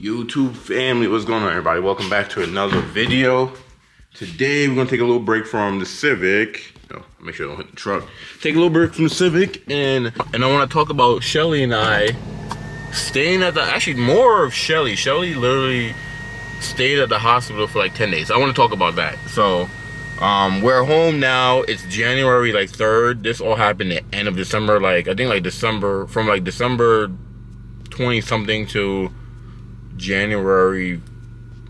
YouTube family, what's going on, everybody? Welcome back to another video. Today we're gonna take a little break from the Civic. Make sure I don't hit the truck. Take a little break from the Civic, and I want to talk about Shelly and I staying at the. Actually, more of Shelly. Shelly literally stayed at the hospital for like 10 days. I want to talk about that. So, we're home now. It's January 3rd. This all happened at the end of December. I think December, from December 20 something to January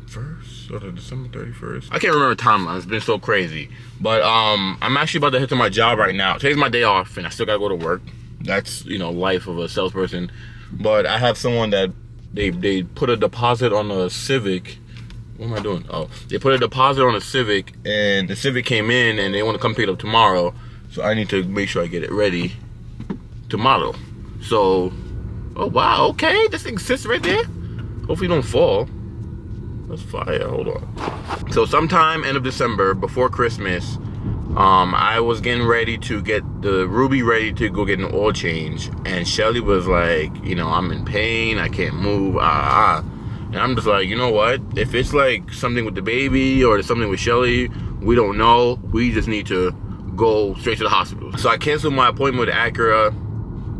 1st or December 31st. I can't remember timeline. It's been so crazy. But I'm actually about to head to my job right now. Today's my day off, and I still gotta go to work. That's life of a salesperson. But I have someone that they put a deposit on a Civic. What am I doing? Oh, they put a deposit on a Civic, and the Civic came in, and they want to come pick it up tomorrow. So I need to make sure I get it ready tomorrow. So, oh wow, okay, this thing sits right there. Hopefully you don't fall. That's fire. Hold on. So sometime end of December, before Christmas, I was getting ready to get the Ruby ready to go get an oil change, and Shelly was like, I'm in pain, I can't move, and I'm just like, you know what? If it's like something with the baby or something with Shelly, we don't know. We just need to go straight to the hospital. So I canceled my appointment with Acura,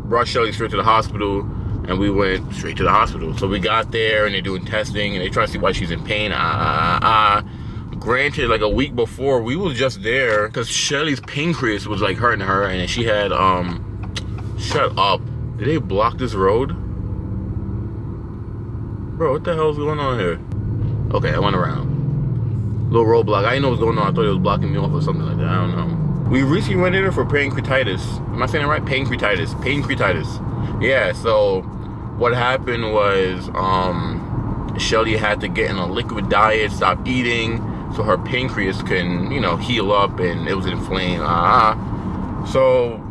brought Shelly straight to the hospital, and we went straight to the hospital. So we got there, and they're doing testing, and they try to see why she's in pain. Granted, like a week before, we was just there because Shelly's pancreas was like hurting her, and she had, shut up. Did they block this road? Bro, what the hell's going on here? Okay, I went around. Little roadblock. I didn't know what was going on. I thought it was blocking me off or something like that. I don't know. We recently went in there for pancreatitis. Am I saying it right? Pancreatitis. Pancreatitis. Yeah, so what happened was Shelly had to get in a liquid diet, stop eating, so her pancreas can, heal up, and it was inflamed. So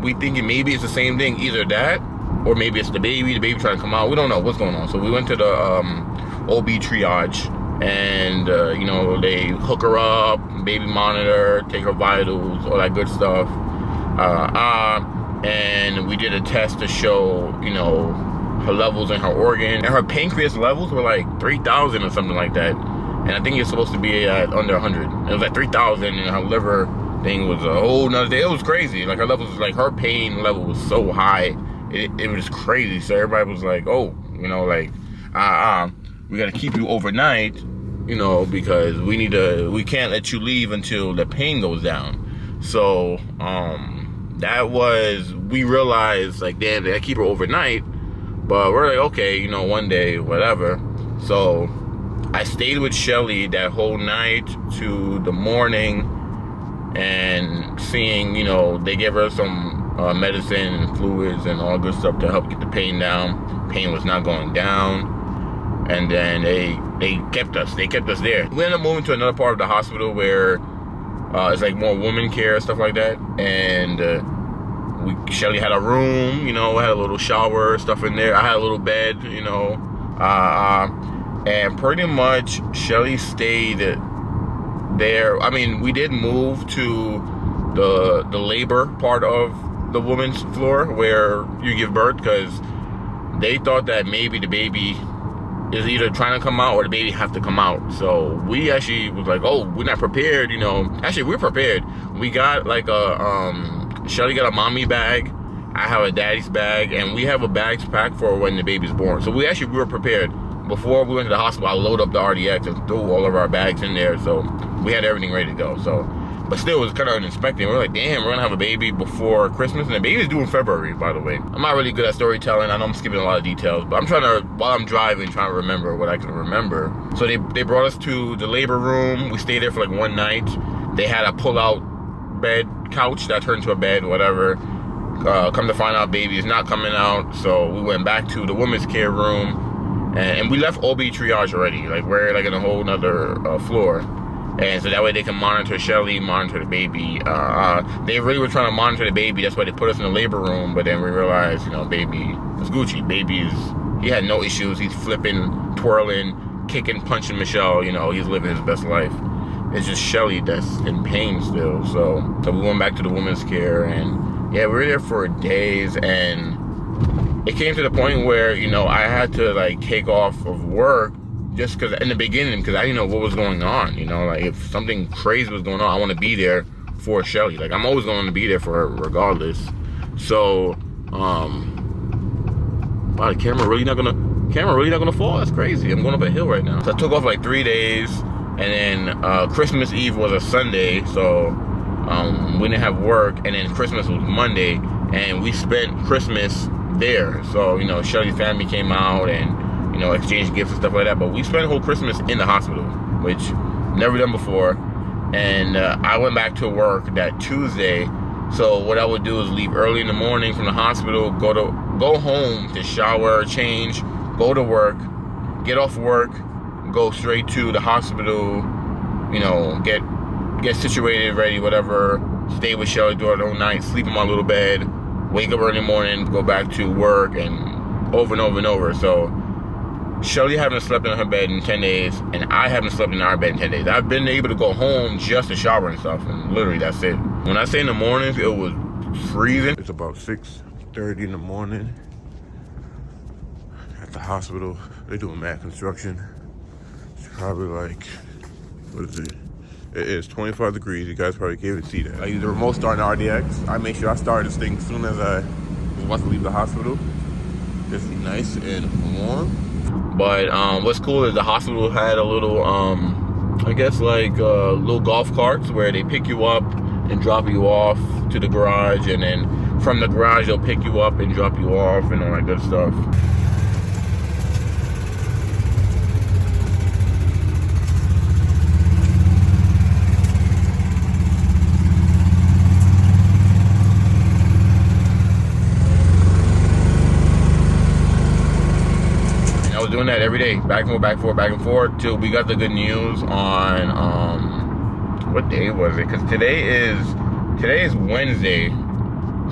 we thinking maybe it's the same thing, either that or maybe it's the baby trying to come out. We don't know what's going on. So we went to the OB triage, and they hook her up, baby monitor, take her vitals, all that good stuff. And we did a test to show, her levels in her organ, and her pancreas levels were like 3,000 or something like that. And I think it's supposed to be at under 100. It was like 3,000, and her liver thing was a whole nother day. It was crazy. Like her levels, her pain level was so high. It was crazy. So everybody was like, oh, we gotta keep you overnight, because we can't let you leave until the pain goes down. So, we realized, damn, they keep her overnight, but we're like, okay, one day, whatever. So I stayed with Shelly that whole night to the morning, and seeing, they gave her some medicine and fluids and all good stuff to help get the pain down. Pain was not going down, and then they kept us there. We ended up moving to another part of the hospital where it's like more woman care, stuff like that, and Shelly had a room, had a little shower, stuff in there. I had a little bed, and pretty much Shelly stayed there. I mean, we did move to the labor part of the woman's floor where you give birth, because they thought that maybe the baby is either trying to come out or the baby have to come out. So we actually was like, oh, we're not prepared, Actually, we're prepared. We got Shelly got a mommy bag, I have a daddy's bag, and we have a bags packed for when the baby's born. So we were prepared. Before we went to the hospital, I loaded up the RDX and threw all of our bags in there, so we had everything ready to go. So, but still, it was kind of unexpected. We're like, damn, we're gonna have a baby before Christmas, and the baby's due in February, by the way. I'm not really good at storytelling. I know I'm skipping a lot of details, but I'm trying to, while I'm driving, trying to remember what I can remember. So they brought us to the labor room. We stayed there for one night. They had a pull-out bed, couch that turned to a bed, whatever. Come to find out, baby is not coming out. So we went back to the women's care room, and we left OB triage already. We're in a whole nother floor. And so that way they can monitor Shelly, monitor the baby. They really were trying to monitor the baby. That's why they put us in the labor room. But then we realized, baby is Gucci. He had no issues. He's flipping, twirling, kicking, punching Michelle. He's living his best life. It's just Shelly that's in pain still. So we went back to the women's care, and yeah, we were there for days, and it came to the point where, you know, I had to like take off of work just because in the beginning, because I didn't know what was going on, you know, like if something crazy was going on, I want to be there for Shelly. Like I'm always going to be there for her regardless. So, wow, the camera really not gonna fall. That's crazy. I'm going up a hill right now. So I took off like 3 days, and then Christmas Eve was a Sunday, so we didn't have work, and then Christmas was Monday, and we spent Christmas there. So, you know, Shelly's family came out and, you know, exchanged gifts and stuff like that, but we spent the whole Christmas in the hospital, which never done before. And I went back to work that Tuesday. So what I would do is leave early in the morning from the hospital, go home to shower, change, go to work, get off work, go straight to the hospital, you know, get situated, ready, whatever, stay with Shelly throughout the whole night, sleep in my little bed, wake up early in the morning, go back to work, and over and over and over. So Shelly haven't slept in her bed in 10 days, and I haven't slept in our bed in 10 days. I've been able to go home just to shower and stuff, and literally that's it. When I say in the mornings, it was freezing. It's about 6:30 in the morning at the hospital. They're doing mad construction. It's probably like, what is it? It is 25 degrees. You guys probably can't even see that. I use the remote start in RDX. I make sure I start this thing as soon as I was about to leave the hospital. It's nice and warm. But what's cool is the hospital had a little, I guess like little golf carts where they pick you up and drop you off to the garage, and then from the garage they'll pick you up and drop you off and all that good stuff. Doing that every day, back and forth till we got the good news on what day was it? Because today is Wednesday,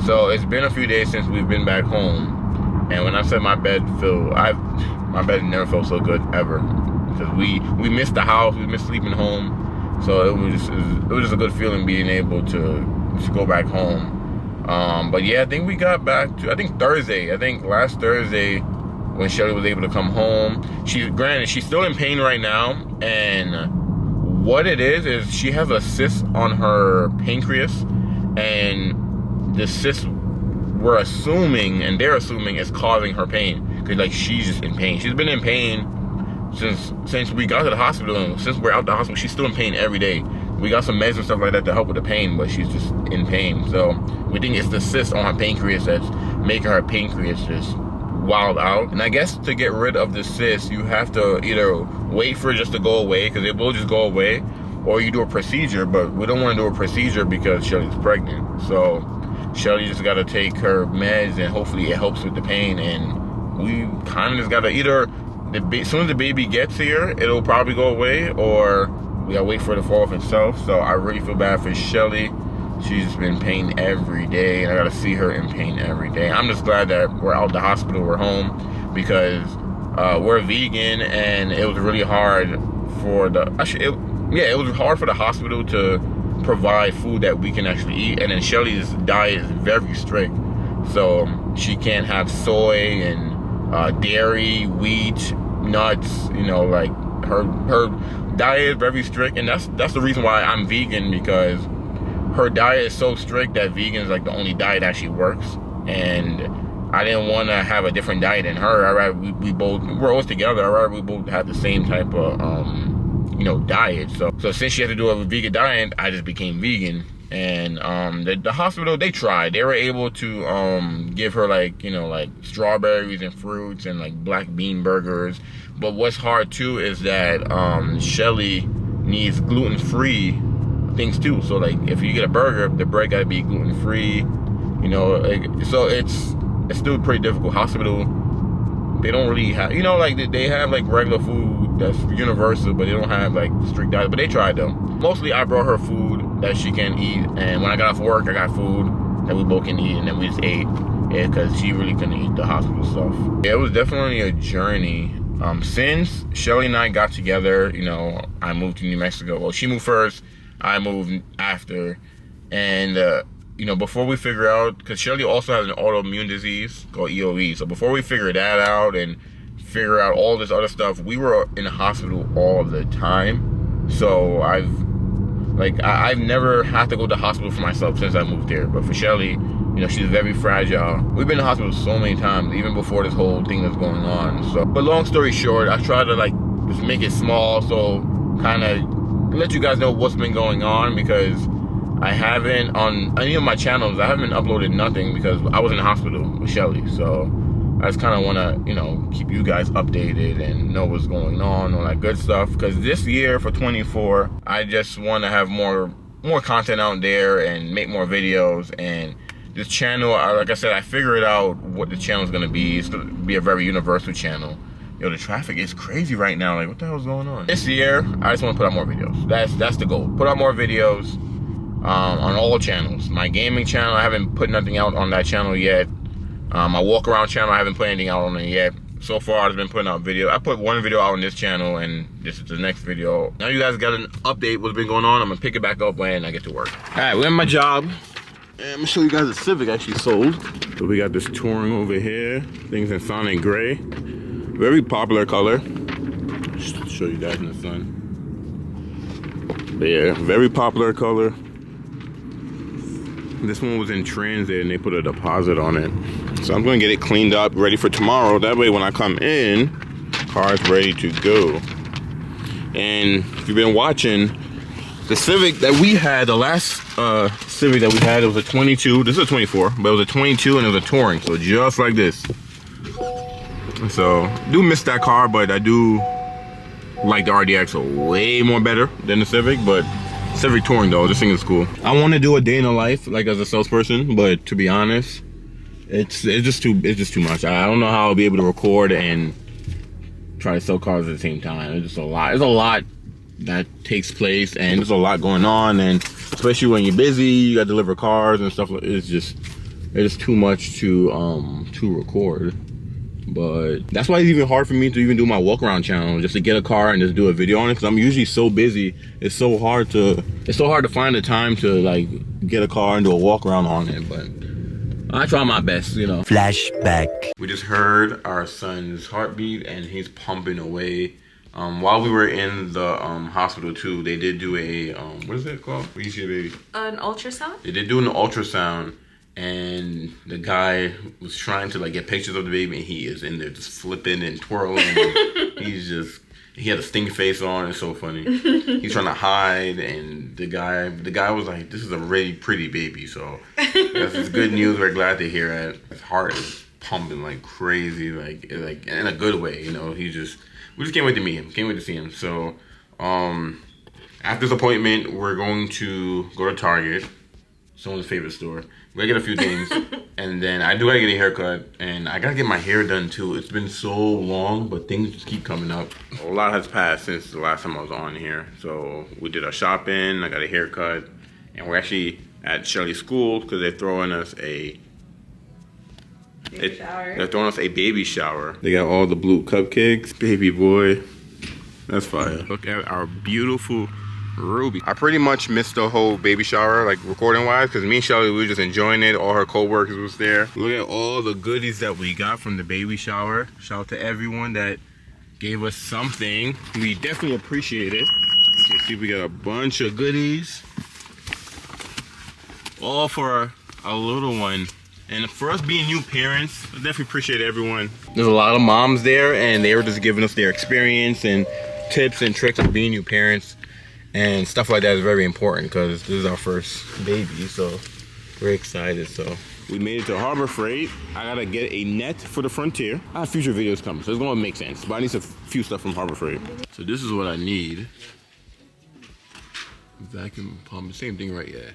so it's been a few days since we've been back home. And when I said my bed never felt so good ever, because we missed the house, we missed sleeping home, so it was just a good feeling being able to go back home. But yeah, I think we got back to last Thursday when Shelly was able to come home. She's still in pain right now, and what it is she has a cyst on her pancreas, and the cyst they're assuming is causing her pain, because like she's just in pain. She's been in pain since we got to the hospital, and since we're out the hospital, she's still in pain every day. We got some meds and stuff like that to help with the pain, but she's just in pain. So we think it's the cyst on her pancreas that's making her pancreas just wild out. And I guess to get rid of the cyst, you have to either wait for it just to go away, because it will just go away, or you do a procedure. But we don't want to do a procedure because Shelly's pregnant. So Shelly just got to take her meds, and hopefully it helps with the pain. And we kind of just got to either, as soon as the baby gets here, it'll probably go away, or we gotta wait for it to fall off itself. So I really feel bad for Shelly. She's just been in pain every day, and I gotta see her in pain every day. I'm just glad that we're out the hospital, we're home, because we're vegan, and it was really hard for it was hard for the hospital to provide food that we can actually eat. And then Shelly's diet is very strict, so she can't have soy and dairy, wheat, nuts. You know, like her diet is very strict, and that's the reason why I'm vegan, because her diet is so strict that vegan is like the only diet that actually works. And I didn't want to have a different diet than her. I'd rather we're always together. I'd rather we both have the same type of diet. So since she had to do a vegan diet, I just became vegan. And the hospital, they tried. They were able to give her like strawberries and fruits and like black bean burgers. But what's hard too is that Shelly needs gluten-free things too. So like if you get a burger, the bread gotta be gluten-free. So it's still pretty difficult. Hospital, they don't really have, they have like regular food that's universal, but they don't have like strict diet. But they tried though. Mostly I brought her food that she can eat, and when I got off work, I got food that we both can eat, and then we just ate. Yeah, because she really couldn't eat the hospital stuff. Yeah, it was definitely a journey. Since Shelly and I got together, I moved to New Mexico. Well, she moved first, I moved after, and you know, before we figure out, because Shelly also has an autoimmune disease called EOE. So before we figure that out and figure out all this other stuff, we were in the hospital all the time. So I've never had to go to the hospital for myself since I moved here. But for Shelly, you know, she's very fragile. We've been in the hospital so many times, even before this whole thing that's going on. So, but long story short, I try to like just make it small, so kind of let you guys know what's been going on, because I haven't, on any of my channels, I haven't uploaded nothing because I was in the hospital with Shelly. So I just kind of want to, you know, keep you guys updated and know what's going on, all that good stuff. Because this year for 24, I just want to have more content out there and make more videos. And this channel, like I said, I figured out what the channel is going to be. It's going to be a very universal channel. Yo, the traffic is crazy right now. Like, what the hell is going on? This year, I just want to put out more videos. That's the goal. Put out more videos on all channels. My gaming channel, I haven't put nothing out on that channel yet. My walk around channel, I haven't put anything out on it yet. So far, I've been putting out video. I put one video out on this channel, and this is the next video. Now you guys got an update what's been going on. I'm gonna pick it back up when I get to work. All right, we're in my job. And I'm gonna show you guys the Civic actually sold. So we got this Touring over here. Things in Sonic Gray. Very popular color. Just show you guys in the sun. But yeah, very popular color. This one was in transit and they put a deposit on it. So I'm gonna get it cleaned up, ready for tomorrow. That way when I come in, car's ready to go. And if you've been watching, the Civic that we had, the last Civic that we had, it was a 22. This is a 24, but it was a 22 and it was a Touring. So just like this. So, I do miss that car, but I do like the RDX way more better than the Civic, but Civic Touring though, this thing is cool. I want to do a day in the life, like as a salesperson, but to be honest, it's just too much. I don't know how I'll be able to record and try to sell cars at the same time. It's just a lot. There's a lot that takes place, and there's a lot going on, and especially when you're busy, you gotta deliver cars and stuff. It's just too much to record. But that's why it's even hard for me to even do my walk around channel, just to get a car and just do a video on it, because I'm usually so busy. It's so hard to find the time to like get a car and do a walk around on it. But I try my best, you know. Flashback. We just heard our son's heartbeat and he's pumping away. While we were in the hospital too, they did do a what is it called? What do you see, baby? An ultrasound. They did do an ultrasound. And the guy was trying to like get pictures of the baby, and he is in there just flipping and twirling. He had a sting face on. It's so funny. He's trying to hide, and the guy was like, "This is a really pretty baby." So that's good news. We're glad to hear it. His heart is pumping like crazy, like in a good way. You know, we just can't wait to meet him. Can't wait to see him. So after this appointment, we're going to go to Target, someone's favorite store. We're gonna get a few things, and then I do gotta get a haircut, and I gotta get my hair done too. It's been so long, but things just keep coming up. A lot has passed since the last time I was on here. So we did our shopping, I got a haircut, and we're actually at Shelly's school because they're throwing us a they're throwing us a baby shower. They got all the blue cupcakes, baby boy. That's fire. Look at our beautiful Ruby. I pretty much missed the whole baby shower, like recording wise, because me and Shelly, we were just enjoying it. All her co-workers was there. Look at all the goodies that we got from the baby shower. Shout out to everyone that gave us something. We definitely appreciate it. You can see we got a bunch of goodies, all for a little one. And for us being new parents, I definitely appreciate everyone. There's a lot of moms there, and they were just giving us their experience and tips and tricks of being new parents. And stuff like that is very important because this is our first baby, so we're excited. So we made it to Harbor Freight. I gotta get a net for the Frontier. I have future videos coming, so it's gonna make sense. But I need a few stuff from Harbor Freight. So this is what I need. Vacuum pump, same thing right here.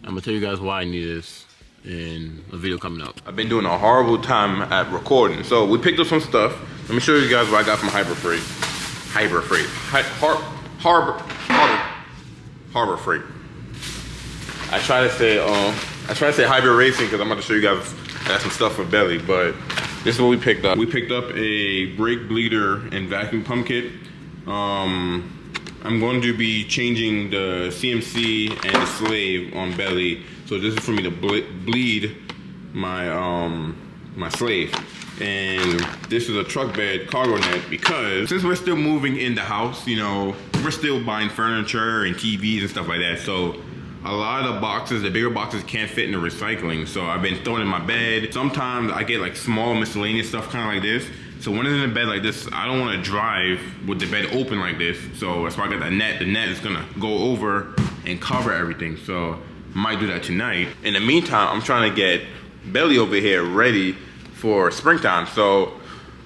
I'm gonna tell you guys why I need this in a video coming up. I've been doing a horrible time at recording, so we picked up some stuff. Let me show you guys what I got from Harbor Freight. Harbor Freight. I try to say Hybrid Racing because I'm about to show you guys I got some stuff for Belly, but this is what we picked up. We picked up a brake bleeder and vacuum pump kit. I'm going to be changing the CMC and the slave on Belly. So So this is for me to bleed my my slave. And this is a truck bed cargo net because since we're still moving in the house, you know, we're still buying furniture and TVs and stuff like that. So a lot of the boxes, the bigger boxes, can't fit in the recycling. So I've been throwing in my bed. Sometimes I get like small miscellaneous stuff kind of like this. So when it's in a bed like this, I don't want to drive with the bed open like this. So that's why I got that net. The net is gonna go over and cover everything. So I might do that tonight. In the meantime, I'm trying to get Belly over here ready for springtime. So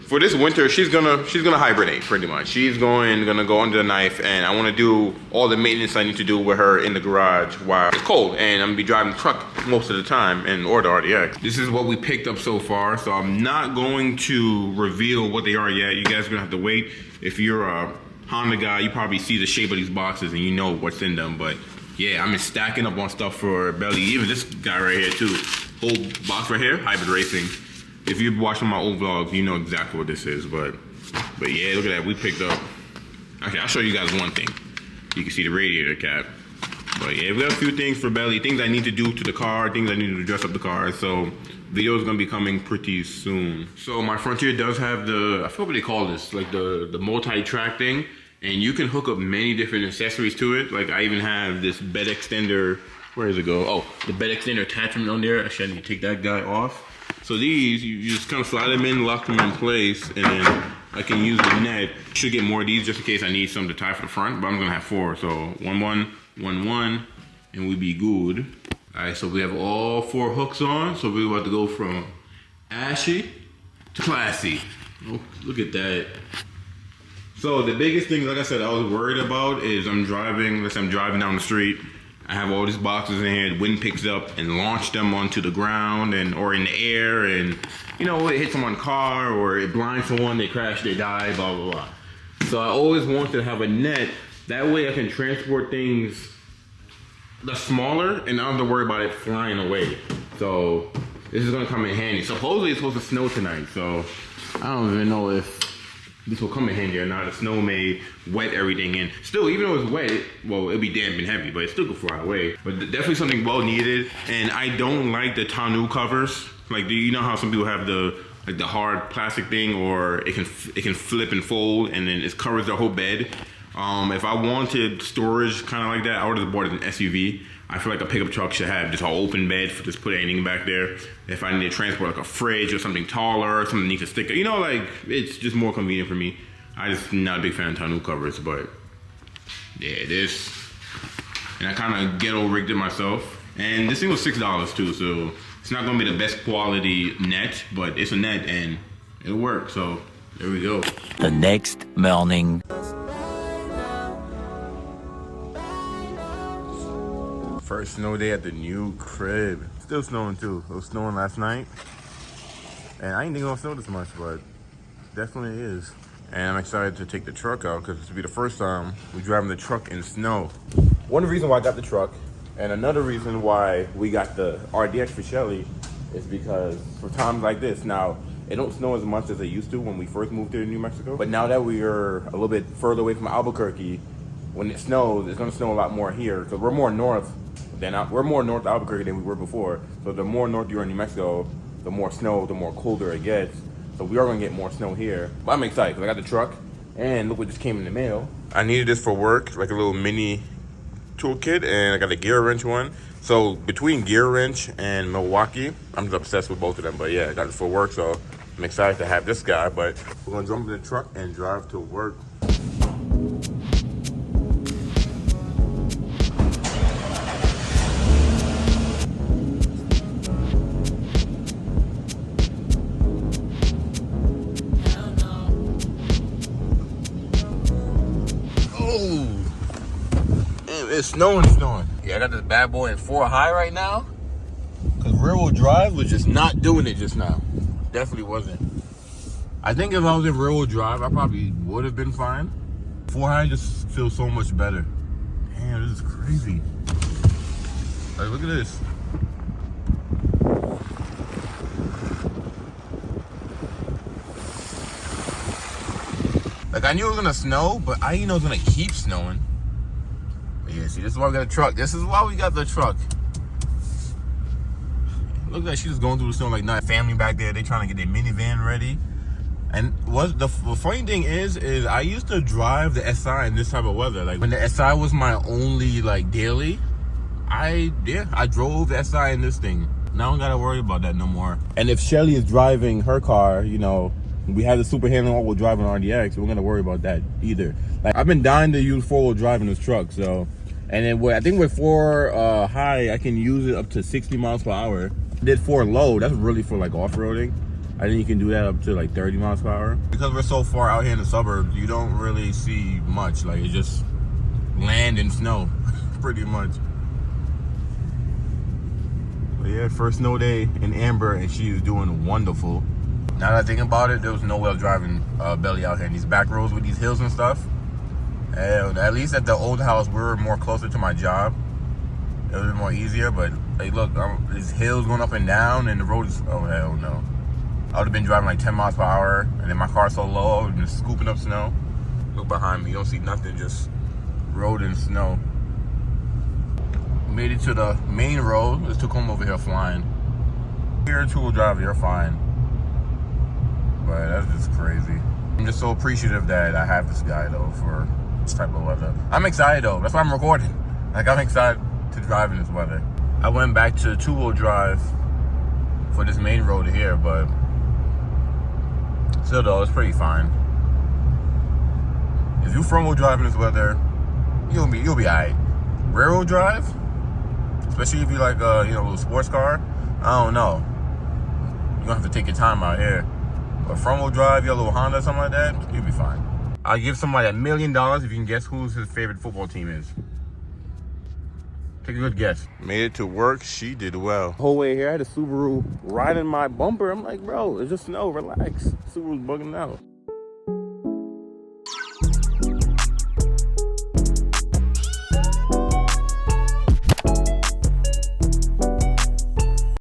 for this winter, she's gonna hibernate pretty much. She's gonna go under the knife, and I want to do all the maintenance I need to do with her in the garage while it's cold, and I'm gonna be driving the truck most of the time or the RDX. This is what we picked up so far, so I'm not going to reveal what they are yet. You guys are gonna have to wait. If you're a Honda guy, you probably see the shape of these boxes and you know what's in them. But yeah, I'm just stacking up on stuff for Belly. Even this guy right here too. Whole box right here, Hybrid Racing. If you've watched my old vlogs, you know exactly what this is, but yeah, look at that, we picked up. Okay, I'll show you guys one thing. You can see the radiator cap. But yeah, we got a few things for Belly, things I need to do to the car, things I need to dress up the car, so video is gonna be coming pretty soon. So my Frontier does have the, I forget what they call this, like the multi-track thing, and you can hook up many different accessories to it. Like I even have this bed extender, where does it go? Oh, the bed extender attachment on there. Actually, I need to take that guy off. So these, you just kind of slide them in, lock them in place, and then I can use the net. Should get more of these just in case I need some to tie for the front, but I'm gonna have 4. So 1, 1, 1, 1, and we be good. All right, so we have all 4 hooks on. So we're about to go from ashy to classy. Oh, look at that. So the biggest thing, like I said, I was worried about is I'm driving down the street. I have all these boxes in here, the wind picks up and launch them onto the ground or in the air, and you know, it hits someone's car or it blinds someone, they crash, they die, blah, blah, blah. So I always wanted to have a net, that way I can transport things that's smaller and I don't have to worry about it flying away. So this is gonna come in handy. Supposedly it's supposed to snow tonight, so I don't even know if this will come in handy or not. The snow may wet everything in. Still, even though it's wet, it'll be damp and heavy, but it still could fly away. But definitely something well needed. And I don't like the tonneau covers. Like, do you know how some people have the hard plastic thing, or it can flip and fold, and then it covers the whole bed. If I wanted storage kind of like that, I would have bought an SUV. I feel like a pickup truck should have just an open bed for just put anything back there. If I need to transport like a fridge or something taller, or something needs a sticker, you know, like it's just more convenient for me. I just not a big fan of tonneau covers, but yeah, this. And I kind of ghetto rigged it myself. And this thing was $6 too, so it's not gonna be the best quality net, but it's a net and it'll work. So there we go. The next morning. First snow day at the new crib. Still snowing too. It was snowing last night. And I didn't think it was gonna snow this much, but definitely is. And I'm excited to take the truck out because this will be the first time we're driving the truck in snow. One reason why I got the truck, and another reason why we got the RDX for Shelly, is because for times like this, now it don't snow as much as it used to when we first moved to New Mexico. But now that we are a little bit further away from Albuquerque, when it snows, it's gonna snow a lot more here because we're more north of Albuquerque than we were before. So the more north you are in New Mexico, the more snow, the more colder it gets. So we are gonna get more snow here. But I'm excited because I got the truck, and look what just came in the mail. I needed this for work, like a little mini toolkit, and I got a gear wrench one. So between gear wrench and Milwaukee, I'm just obsessed with both of them. But yeah, I got it for work, so I'm excited to have this guy. But we're gonna jump in the truck and drive to work. It's snowing. Yeah, I got this bad boy in 4 high right now. Cause rear wheel drive was just not doing it just now. Definitely wasn't. I think if I was in rear wheel drive, I probably would have been fine. 4 high just feels so much better. Damn, this is crazy. Like, look at this. Like, I knew it was gonna snow, but I didn't know it was gonna keep snowing. Yeah, see, this is why we got a truck. This is why we got the truck. Look like she's going through the snow like not family back there. They trying to get their minivan ready. And what the funny thing is I used to drive the SI in this type of weather. Like when the SI was my only like daily, I drove the SI in this thing. Now I don't gotta worry about that no more. And if Shelly is driving her car, you know, we have the super handling all-wheel drive on RDX, we're gonna worry about that either. Like I've been dying to use four-wheel drive in this truck, so. And then I think with 4 high, I can use it up to 60 miles per hour. I did 4 low, that's really for like off-roading. I think you can do that up to like 30 miles per hour. Because we're so far out here in the suburbs, you don't really see much. Like it's just land and snow, pretty much. But yeah, first snow day in Amber, and she is doing wonderful. Now that I think about it, there was no way of driving Belly out here in these back roads with these hills and stuff. And at least at the old house, we were more closer to my job. It was more easier, but hey, look, these hills going up and down, and the road is, oh hell no. I would have been driving like 10 miles per hour, and then my car's so low, I would have been scooping up snow. Look behind me, you don't see nothing, just road and snow. Made it to the main road. Let's took home over here flying. Here, two-wheel drive, you're fine. But that's just crazy. I'm just so appreciative that I have this guy though for this type of weather. I'm excited though. That's why I'm recording. Like I'm excited to drive in this weather. I went back to two-wheel drive for this main road here, but still though, it's pretty fine. If you front-wheel drive in this weather, you'll be alright. Rear-wheel drive, especially if you like a little sports car, I don't know. You're gonna have to take your time out here. But front-wheel drive, your little Honda, something like that, you'll be fine. I'll give somebody $1 million if you can guess who's his favorite football team is. Take a good guess. Made it to work, she did well. Whole way here, I had a Subaru riding my bumper. I'm like, bro, it's just snow, relax. Subaru's bugging out.